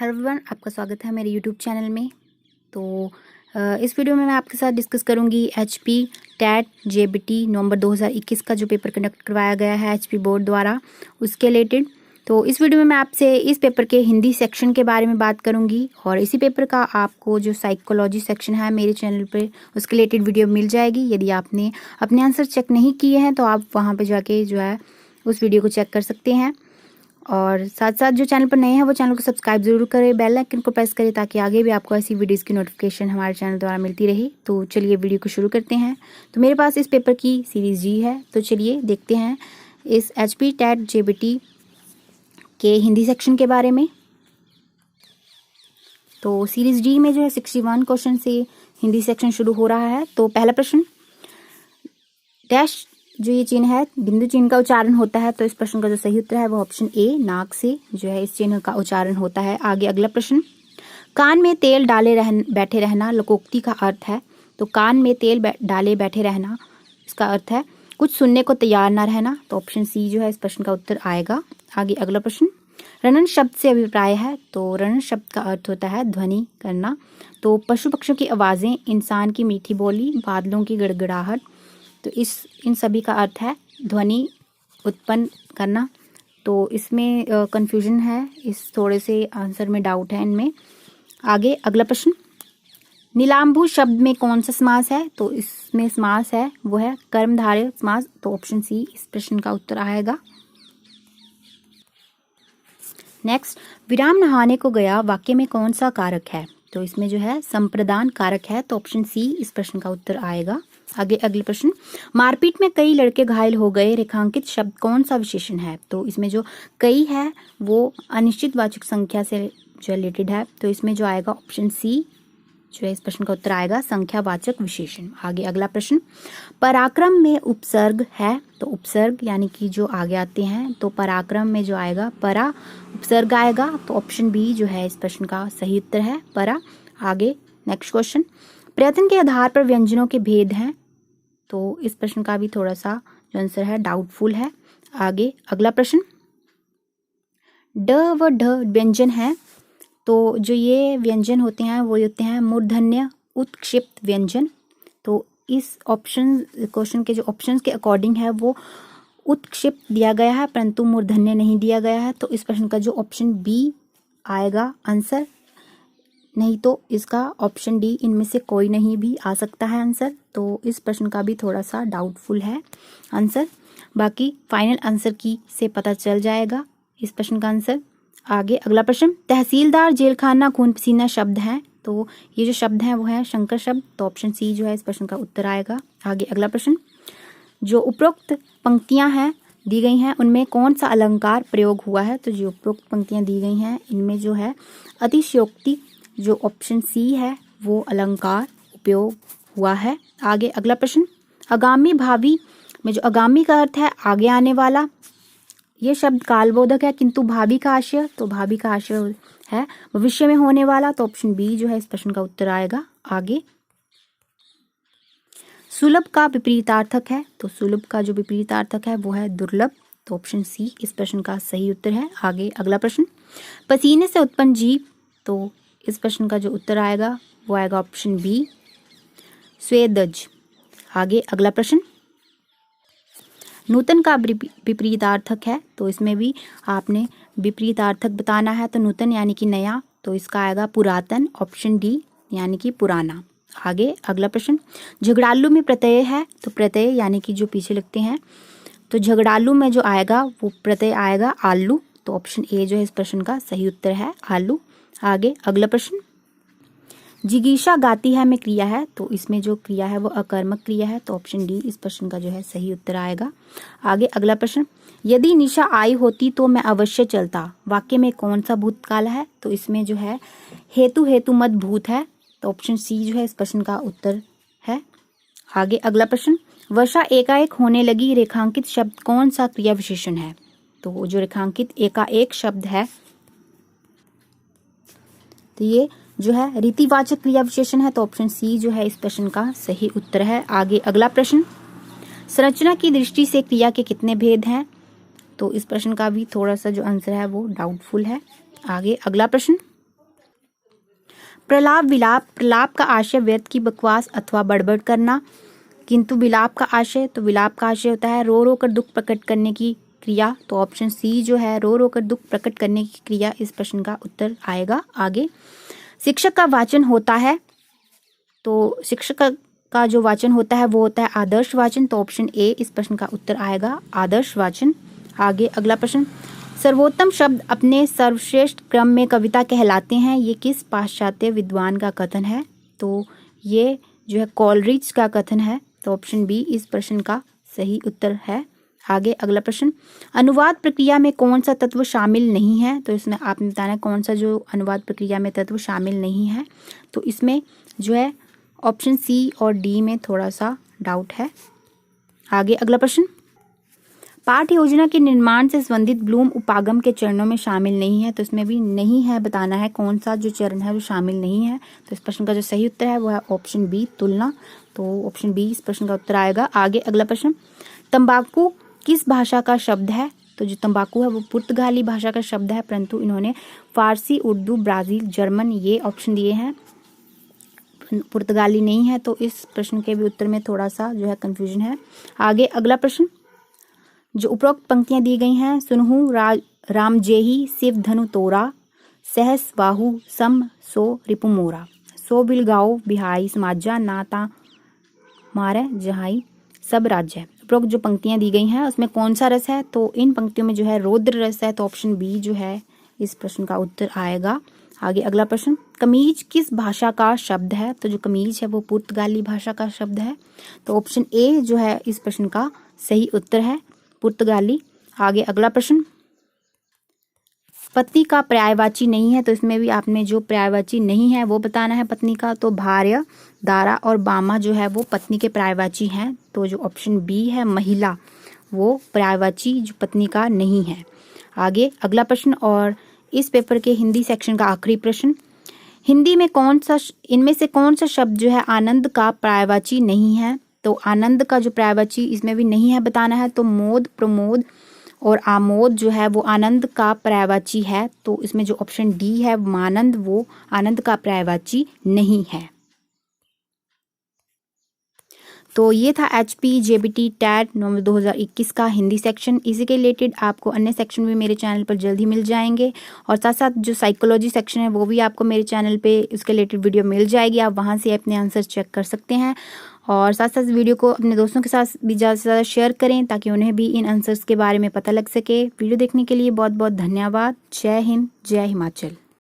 Hello everyone, आपका स्वागत है मेरे यूट्यूब चैनल में। तो इस वीडियो में मैं आपके साथ डिस्कस करूंगी एचपी टेट जेबीटी नवंबर 2021 का जो पेपर कंडक्ट करवाया गया है एचपी बोर्ड द्वारा, उसके रिलेटेड। तो इस वीडियो में मैं आपसे इस पेपर के हिंदी सेक्शन के बारे में बात करूंगी और इसी पेपर का आपको जो साइकोलॉजी सेक्शन है मेरे चैनल पे उसके रिलेटेड वीडियो मिल जाएगी। यदि आपने अपने आंसर चेक नहीं किए हैं तो आप वहाँ पर जाके जो है उस वीडियो को चेक कर सकते हैं। और साथ साथ जो चैनल पर नए हैं वो चैनल को सब्सक्राइब जरूर करें, बेल आइकन को प्रेस करें ताकि आगे भी आपको ऐसी वीडियोस की नोटिफिकेशन हमारे चैनल द्वारा मिलती रहे। तो चलिए वीडियो को शुरू करते हैं। तो मेरे पास इस पेपर की सीरीज जी है, तो चलिए देखते हैं इस एचपी टेट जेबीटी के हिंदी सेक्शन के बारे में। तो सीरीज डी में जो है 61 क्वेश्चन से हिंदी सेक्शन शुरू हो रहा है। तो पहला प्रश्न, डैश जो ये चिन्ह है बिंदु चिन्ह का उच्चारण होता है, तो इस प्रश्न का जो सही उत्तर है वो ऑप्शन ए, नाक से जो है इस चिन्ह का उच्चारण होता है। आगे अगला प्रश्न, कान में तेल डाले बैठे रहना लोकोक्ति का अर्थ है। तो कान में तेल डाले बैठे रहना इसका अर्थ है कुछ सुनने को तैयार ना रहना। तो ऑप्शन सी जो है इस प्रश्न का उत्तर आएगा। आगे अगला प्रश्न, रणन शब्द से अभिप्राय है। तो रणन शब्द का अर्थ होता है ध्वनि करना। तो पशु पक्षियों की आवाज़ें, इंसान की मीठी बोली, बादलों की गड़गड़ाहट, तो इन सभी का अर्थ है ध्वनि उत्पन्न करना। तो इसमें कंफ्यूजन है, इस थोड़े से आंसर में डाउट है इनमें। आगे अगला प्रश्न, नीलांबू शब्द में कौन सा समास है। तो इसमें समास है वो है कर्मधारय समास। तो ऑप्शन सी इस प्रश्न का उत्तर आएगा। नेक्स्ट, विराम नहाने को गया वाक्य में कौन सा कारक है। तो इसमें जो है संप्रदान कारक है। तो ऑप्शन सी इस प्रश्न का उत्तर आएगा। आगे अगले प्रश्न, मारपीट में कई लड़के घायल हो गए रेखांकित शब्द कौन सा विशेषण है। तो इसमें जो कई है वो अनिश्चित वाचक संख्या से जो रिलेटेड है। तो इसमें जो आएगा ऑप्शन सी जो है इस प्रश्न का उत्तर आएगा, संख्यावाचक विशेषण। आगे अगला प्रश्न, पराक्रम में उपसर्ग है। तो उपसर्ग यानी कि जो आगे आते हैं, तो पराक्रम में जो आएगा परा उपसर्ग आएगा। तो ऑप्शन बी जो है इस प्रश्न का सही उत्तर है, परा। आगे नेक्स्ट क्वेश्चन, प्रयत्न के आधार पर व्यंजनों के भेद हैं। तो इस प्रश्न का भी थोड़ा सा जो आंसर है डाउटफुल है। आगे अगला प्रश्न, ड व ढ व्यंजन है। तो जो ये व्यंजन होते हैं वो होते हैं मूर्धन्य उत्क्षिप्त व्यंजन। तो इस ऑप्शन क्वेश्चन के जो ऑप्शंस के अकॉर्डिंग है वो उत्क्षिप्त दिया गया है परंतु मूर्धन्य नहीं दिया गया है। तो इस प्रश्न का जो ऑप्शन बी आएगा आंसर, नहीं तो इसका ऑप्शन डी, इनमें से कोई नहीं भी आ सकता है आंसर। तो इस प्रश्न का भी थोड़ा सा डाउटफुल है आंसर। बाकी फाइनल आंसर की से पता चल जाएगा इस प्रश्न का आंसर। आगे अगला प्रश्न, तहसीलदार जेलखाना खून पसीना शब्द हैं। तो ये जो शब्द हैं वो है शंकर शब्द। तो ऑप्शन सी जो है इस प्रश्न का उत्तर आएगा। आगे अगला प्रश्न, जो उपरोक्त पंक्तियां हैं दी गई हैं उनमें कौन सा अलंकार प्रयोग हुआ है। तो जो उपरोक्त पंक्तियां दी गई हैं इनमें जो है अतिशयोक्ति जो ऑप्शन सी है वो अलंकार उपयोग हुआ है। आगे अगला प्रश्न, आगामी भावी में जो आगामी का अर्थ है आगे आने वाला, ये शब्द कालबोधक है किंतु भावी का आशय, तो भावी का आशय है भविष्य में होने वाला। तो ऑप्शन बी जो है इस प्रश्न का उत्तर आएगा। आगे सुलभ का विपरीतार्थक है। तो सुलभ का जो विपरीतार्थक है वो है दुर्लभ। तो ऑप्शन सी इस प्रश्न का सही उत्तर है। आगे अगला प्रश्न, पसीने से उत्पन्न जीव। तो इस प्रश्न का जो उत्तर आएगा वो आएगा ऑप्शन बी, स्वेदज। आगे अगला प्रश्न, नूतन का विपरीतार्थक है। तो इसमें भी आपने विपरीतार्थक बताना है। तो नूतन यानी कि नया, तो इसका आएगा पुरातन, ऑप्शन डी यानी कि पुराना। आगे अगला प्रश्न, झगड़ालू में प्रत्यय है। तो प्रत्यय यानी कि जो पीछे लिखते हैं, तो झगड़ालू में जो आएगा वो प्रत्यय आएगा आलू। तो ऑप्शन ए जो है इस प्रश्न का सही उत्तर है, आलू। आगे अगला प्रश्न, जिगीषा गाती है में क्रिया है। तो इसमें जो क्रिया है वो अकर्मक क्रिया है। तो ऑप्शन डी इस प्रश्न का जो है सही उत्तर आएगा। आगे अगला प्रश्न, यदि निशा आई होती तो मैं अवश्य चलता, वाक्य में कौन सा भूतकाल है। तो इसमें जो है हेतु हेतु मत भूत है। तो ऑप्शन सी जो है इस प्रश्न का उत्तर है। आगे अगला प्रश्न, वर्षा एकाएक होने लगी रेखांकित शब्द कौन सा क्रिया विशेषण है। तो जो रेखांकित एकाएक शब्द है तो ये जो है रीतिवाचक क्रिया विशेषण है। तो ऑप्शन सी जो है इस प्रश्न का सही उत्तर है। आगे अगला प्रश्न, संरचना की दृष्टि से क्रिया के कितने भेद हैं। तो इस प्रश्न का भी थोड़ा सा जो आंसर है वो डाउटफुल है। आगे अगला प्रश्न, प्रलाप विलाप, प्रलाप का आशय व्यर्थ की बकवास अथवा बड़बड़ करना, किंतु विलाप का आशय, तो विलाप का आशय होता है रो रो कर दुख प्रकट करने की क्रिया। तो ऑप्शन सी जो है रो रो कर दुख प्रकट करने की क्रिया इस प्रश्न का उत्तर आएगा। आगे शिक्षक का वाचन होता है, तो शिक्षक का जो वाचन होता है वो होता है आदर्श वाचन। तो ऑप्शन ए इस प्रश्न का उत्तर आएगा, आदर्श वाचन। आगे अगला प्रश्न, सर्वोत्तम शब्द अपने सर्वश्रेष्ठ क्रम में कविता कहलाते हैं, ये किस पाश्चात्य विद्वान का कथन है? तो ये जो है कॉलरिज का कथन है। तो ऑप्शन बी इस प्रश्न का सही उत्तर है। आगे अगला प्रश्न, अनुवाद प्रक्रिया में कौन सा तत्व शामिल नहीं है? तो इसमें आपने बताना है कौन सा जो अनुवाद प्रक्रिया में तत्व शामिल नहीं है। तो इसमें जो है ऑप्शन सी और डी में थोड़ा सा डाउट है। आगे अगला प्रश्न, पाठ योजना के निर्माण से संबंधित ब्लूम उपागम के चरणों में शामिल नहीं है। तो इसमें भी नहीं है, बताना है कौन सा जो चरण है वो शामिल नहीं है। तो इस प्रश्न का जो सही उत्तर है वो है ऑप्शन बी, तुलना। तो ऑप्शन बी इस प्रश्न का उत्तर आएगा। आगे अगला प्रश्न, तंबाकू किस भाषा का शब्द है? तो जो तंबाकू है वो पुर्तगाली भाषा का शब्द है, परंतु इन्होंने फारसी, उर्दू, ब्राज़ील, जर्मन ये ऑप्शन दिए हैं, पुर्तगाली नहीं है। तो इस प्रश्न के भी उत्तर में थोड़ा सा जो है कंफ्यूजन है। आगे अगला प्रश्न, जो उपरोक्त पंक्तियां दी गई हैं, सुनहु रामजेही शिव धनु तोरा, सहस बाहु सम सो रिपु मोरा, सो बिलगाओ बिहाई समाजा, नाता मारे जहाई सब राज्य। उपरोक्त जो पंक्तियां दी गई हैं उसमें कौन सा रस है? तो इन पंक्तियों में जो है रौद्र रस है। तो ऑप्शन बी जो है इस प्रश्न का उत्तर आएगा। आगे अगला प्रश्न, कमीज किस भाषा का शब्द है? तो जो कमीज है वो पुर्तगाली भाषा का शब्द है। तो ऑप्शन ए जो है इस प्रश्न का सही उत्तर है, पुर्तगाली। आगे अगला प्रश्न, पत्नी का पर्यायवाची नहीं है। तो इसमें भी आपने जो पर्यायवाची नहीं है वो बताना है पत्नी का। तो भार्य, दारा और बामा जो है वो पत्नी के पर्यायवाची हैं। तो जो ऑप्शन बी है महिला, वो पर्यायवाची जो पत्नी का नहीं है। आगे अगला प्रश्न और इस पेपर के हिंदी सेक्शन का आखिरी प्रश्न, हिंदी में इनमें से कौन सा शब्द जो है आनंद का पर्यायवाची नहीं है? तो आनंद का जो पर्यायवाची इसमें भी नहीं है, बताना है। तो मोद, प्रमोद और आमोद जो है वो आनंद का पर्यायवाची है। तो इसमें जो ऑप्शन डी है मानंद, वो आनंद का पर्यायवाची नहीं है। तो ये था HP JBT टैट नवंबर 2021 का हिंदी सेक्शन। इसी के रिलेटेड आपको अन्य सेक्शन भी मेरे चैनल पर जल्द ही मिल जाएंगे, और साथ साथ जो साइकोलॉजी सेक्शन है वो भी आपको मेरे चैनल पे उसके रिलेटेड वीडियो मिल जाएगी। आप वहाँ से अपने आंसर चेक कर सकते हैं, और साथ साथ वीडियो को अपने दोस्तों के साथ भी ज़्यादा से ज़्यादा शेयर करें ताकि उन्हें भी इन आंसर्स के बारे में पता लग सके। वीडियो देखने के लिए बहुत बहुत धन्यवाद। जय हिंद, जय हिमाचल।